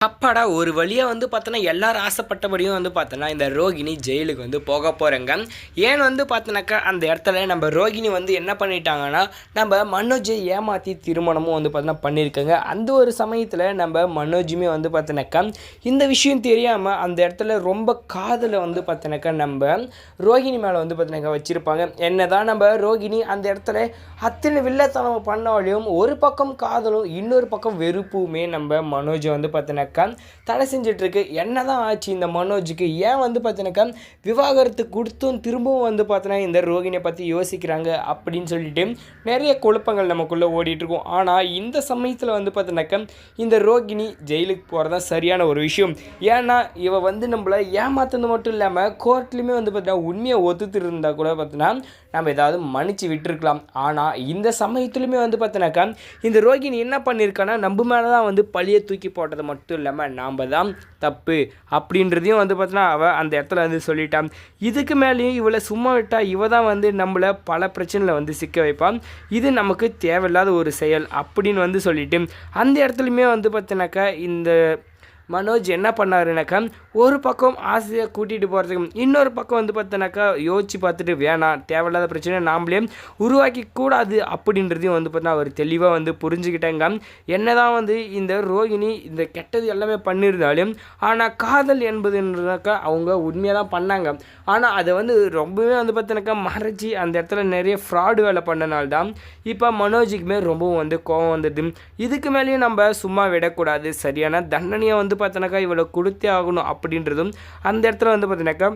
அப்பாடா! ஒரு வழியா பார்த்தோன்னா, எல்லாரும் ஆசைப்பட்டபடியும் பார்த்தோன்னா, இந்த ரோகிணி ஜெயிலுக்கு போக போறாங்க. ஏன்னு பார்த்தோன்னாக்கா, அந்த இடத்துல நம்ம ரோகிணி என்ன பண்ணிட்டாங்கன்னா, நம்ம மனோஜை ஏமாத்தி திருமணமும் பார்த்தோன்னா பண்ணியிருக்காங்க. அந்த ஒரு சமயத்தில நம்ம மனோஜுமே பார்த்தோன்னாக்கா, இந்த விஷயம் தெரியாம அந்த இடத்துல ரொம்ப காதல பார்த்தோன்னாக்கா, நம்ம ரோகிணி மேல பார்த்தோன்னாக்கா வச்சிருப்பாங்க. என்னதான் நம்ம ரோகிணி அந்த இடத்துல அத்தனை வில்லத்தனம் பண்ணாலும், ஒரு பக்கம் காதலும், இன்னொரு பக்கம் வெறுப்புமே நம்ம மனோஜை பார்த்தோன்னாக்கா தடை செஞ்சிட்ருக்கு. என்னதான் ஆச்சு இந்த மனோஜுக்கு? ஏன் பார்த்தீங்கன்னாக்கா விவாகரத்து கொடுத்தும் திரும்பவும் பார்த்தீங்கன்னா இந்த ரோகிணியை பற்றி யோசிக்கிறாங்க அப்படின்னு சொல்லிட்டு நிறைய குழப்பங்கள் நமக்குள்ளே ஓடிட்டுருக்கும். ஆனால் இந்த சமயத்தில் பார்த்தீங்கன்னாக்கா இந்த ரோகிணி ஜெயிலுக்கு போகிறதா சரியான ஒரு விஷயம். ஏன்னா இவ நம்மளை ஏமாத்துறது மட்டும் இல்லாமல் கோர்ட்லேயுமே பார்த்தீங்கன்னா உண்மையை ஒத்துட்டு இருந்தால் கூட பார்த்தீங்கன்னா நம்ம ஏதாவது மன்னிச்சு விட்டுருக்கலாம். ஆனால் இந்த சமயத்துலையுமே பார்த்தீங்கன்னாக்கா இந்த ரோகிணி என்ன பண்ணியிருக்கான்னா நம்ம மேலே தான் பழியை தூக்கி போட்டது மட்டும் இல்லாமல் நாம் தான் தப்பு அப்படின்றதையும் பார்த்தீங்கன்னா அவள் அந்த இடத்துல சொல்லிட்டான். இதுக்கு மேலேயும் இவளை சும்மா விட்டால் இவ தான் நம்மளை பல பிரச்சனையில் சிக்க வைப்பான். இது நமக்கு தேவையில்லாத ஒரு செயல் அப்படின்னு சொல்லிட்டு அந்த இடத்துலையுமே பார்த்தீங்கன்னாக்கா இந்த மனோஜ் என்ன பண்ணாருனாக்கா ஒரு பக்கம் ஆசையை கூட்டிகிட்டு போகிறதுக்கு இன்னொரு பக்கம் பார்த்தோன்னாக்கா யோசிச்சு பார்த்துட்டு வேணாம் தேவையில்லாத பிரச்சனை நாம்ளே உருவாக்கி கூடாது அப்படின்றதையும் பார்த்தீங்கன்னா அவர் தெளிவாக புரிஞ்சுக்கிட்டாங்க. என்ன தான் இந்த ரோகிணி இந்த கெட்டது எல்லாமே பண்ணியிருந்தாலும் ஆனால் காதல் என்பதுனாக்கா அவங்க உண்மையாக தான் பண்ணாங்க. ஆனால் அதை ரொம்பவே பார்த்தீங்கன்னாக்கா மறைச்சி அந்த இடத்துல நிறைய ஃப்ராடு வேலை பண்ணனால்தான் இப்போ மனோஜுக்குமே ரொம்பவும் கோவம் வந்தது. இதுக்கு மேலேயும் நம்ம சும்மா விடக்கூடாது, சரியான தண்டனையை பார்த்தோன்னாக்கா இவ்வளோ கொடுத்தே ஆகணும் அப்படின்றதும் அந்த இடத்துல பார்த்தீங்கன்னாக்கா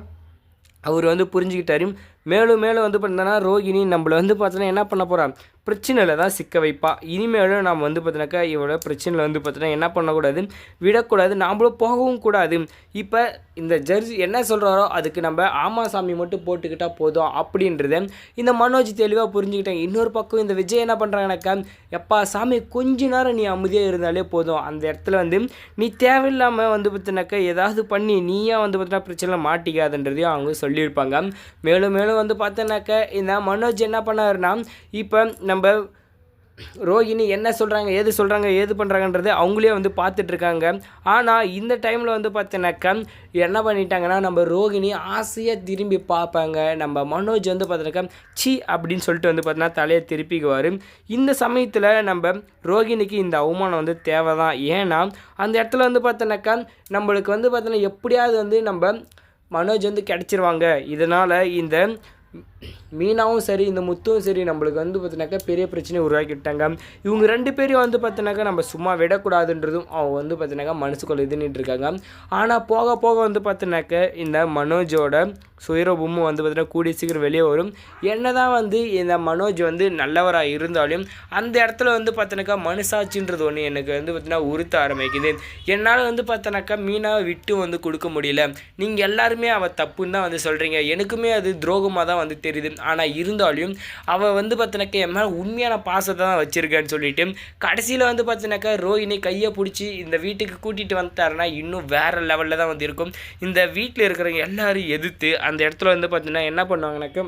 அவர் புரிஞ்சுக்கிட்டாரு. மேலும் பார்த்தீங்கன்னா ரோகிணி நம்மளை பார்த்தோன்னா என்ன பண்ண போகிறா, பிரச்சனையில் தான் சிக்க வைப்பா. இனிமேலும் நாம் பார்த்தீங்கன்னாக்கா இவ்வளோ பிரச்சனையில் பார்த்தீங்கன்னா என்ன பண்ணக்கூடாது, விடக்கூடாது, நாம்ளும் போகவும் கூடாது. இப்போ இந்த ஜட்ஜ் என்ன சொல்கிறாரோ அதுக்கு நம்ம ஆமா சாமி மட்டும் போட்டுக்கிட்டால் போதும் அப்படின்றத இந்த மனோஜ் தெளிவாக புரிஞ்சுக்கிட்டாங்க. இன்னொரு பக்கம் இந்த விஜய் என்ன பண்ணுறாங்கனாக்கா, எப்பா சாமி கொஞ்ச நேரம் நீ அமைதியாக இருந்தாலே போதும், அந்த இடத்துல நீ தேவையில்லாமல் பார்த்தீங்கன்னாக்கா ஏதாவது பண்ணி நீயா பார்த்தீங்கன்னா பிரச்சனை மாட்டிக்காதுன்றதையும் அவங்க சொல்லியிருப்பாங்க. மேலும் பார்த்தோன்னாக்கா இந்த மனோஜ் என்ன பண்ணாருன்னா இப்போ நம்ம ரோகிணி என்ன சொல்கிறாங்க ஏது பண்ணுறாங்கன்றது அவங்களே பார்த்துட்ருக்காங்க. ஆனால் இந்த டைமில் பார்த்தோன்னாக்கா என்ன பண்ணிட்டாங்கன்னா நம்ம ரோகிணி ஆசையாக திரும்பி பார்ப்பாங்க. நம்ம மனோஜ் பார்த்தோன்னாக்கா சி அப்படின்னு சொல்லிட்டு பார்த்தோன்னா தலையை திருப்பிக்குவார். இந்த சமயத்தில் நம்ம ரோகிணிக்கு இந்த அவமானம் தேவை தான். ஏன்னா அந்த இடத்துல பார்த்தோன்னாக்கா நம்மளுக்கு பார்த்தோன்னா எப்படியாவது நம்ம மனோஜ் கிடச்சிருவாங்க. இதனால் இந்த மீனாவும் சரி இந்த முத்தும் சரி நம்மளுக்கு பார்த்தீங்கன்னாக்கா பெரிய பிரச்சனையை உருவாக்கிட்டாங்க. இவங்க ரெண்டு பேரையும் பார்த்தீங்கன்னாக்கா நம்ம சும்மா விடக்கூடாதுன்றதும் அவங்க பார்த்தீங்கன்னாக்கா மனசுக்குள்ள இதுன்னுட்டு இருக்காங்க. ஆனால் போக பார்த்தீங்கன்னாக்கா இந்த மனோஜோட சுயரூபமும் பார்த்தீங்கன்னா கூடிய சீக்கிரம் வெளியே வரும். என்ன தான் இந்த மனோஜ் நல்லவராக இருந்தாலும் அந்த இடத்துல பார்த்தீங்கன்னாக்கா மனசாட்சின்றது ஒன்று எனக்கு பார்த்தீங்கன்னா உறுத்த ஆரம்பிக்குது. என்னால் பார்த்தீங்கன்னாக்கா மீனாவை விட்டு கொடுக்க முடியல. நீங்கள் எல்லாருமே அவள் தப்புன்னு தான் சொல்கிறீங்க, எனக்குமே அது துரோகமாக தான் தெரியுது. ஆனால் இருந்தாலும் அவள் பார்த்தீங்கன்னாக்கா என் மேலே உண்மையான பாசத்தை தான் வச்சுருக்கேன்னு சொல்லிட்டு கடைசியில் பார்த்தீங்கன்னாக்கா ரோஹிணி கையை பிடிச்சி இந்த வீட்டுக்கு கூட்டிகிட்டு வந்துட்டாருன்னா இன்னும் வேறு லெவலில் தான் இருக்கும். இந்த வீட்டில் இருக்கிறவங்க எல்லோரும் எதிர்த்து அந்த இடத்துல பார்த்தீங்கன்னா என்ன பண்ணுவாங்கனாக்கா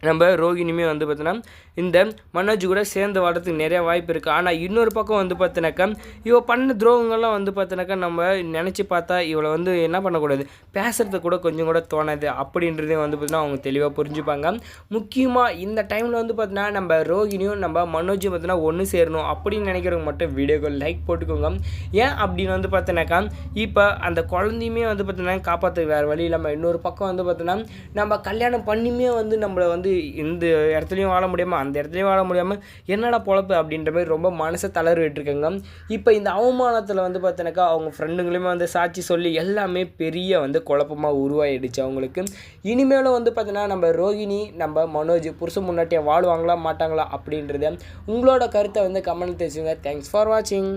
நம்ம ரோகிணியுமே பார்த்தீங்கன்னா இந்த மனோஜ் கூட சேர்ந்து வாடுறதுக்கு நிறையா வாய்ப்பு இருக்குது. ஆனால் இன்னொரு பக்கம் பார்த்தீங்கன்னாக்கா இவ பண்ண துரோகங்கள்லாம் பார்த்தீங்கன்னாக்கா நம்ம நினச்சி பார்த்தா இவளை என்ன பண்ணக்கூடாது, பேசுகிறது கூட கொஞ்சம் கூட தோணாது அப்படின்றதே பார்த்தீங்கன்னா அவங்க தெளிவாக புரிஞ்சுப்பாங்க. முக்கியமாக இந்த டைமில் பார்த்தீங்கன்னா நம்ம ரோகிணியும் நம்ம மனோஜும் பார்த்தீங்கன்னா ஒன்று சேரணும் அப்படின்னு நினைக்கிறவங்க மட்டும் வீடியோக்கு லைக் போட்டுக்கோங்க. ஏன் அப்படின்னு பார்த்தீங்கன்னாக்கா இப்போ அந்த குழந்தையுமே பார்த்தீங்கன்னா காப்பாற்ற வேறு வழி இல்லாமல் இன்னொரு பக்கம் பார்த்தீங்கன்னா நம்ம கல்யாணம் பண்ணியுமே நம்மளை இந்த இடத்துலையும் வாழ முடியாமல் அந்த இடத்துலையும் வாழ முடியாமல் என்னடா பொழப்பு அப்படின்ற மாதிரி ரொம்ப மனசை தளர்வு விட்டுருக்காங்க. இப்போ இந்த அவமானத்தில் பார்த்தீங்கன்னாக்கா அவங்க ஃப்ரெண்டுங்களையுமே சாட்சி சொல்லி எல்லாமே பெரிய குழப்பமாக உருவாயிடுச்சு அவங்களுக்கு. இனிமேலும் பார்த்தீங்கன்னா நம்ம ரோகிணி நம்ம மனோஜ் புருஷன் முன்னாட்டியாக வாழ்வாங்களா மாட்டாங்களா அப்படின்றத உங்களோட கருத்தை கமெண்ட் தெரிஞ்சுங்க. தேங்க்ஸ் ஃபார் வாட்சிங்.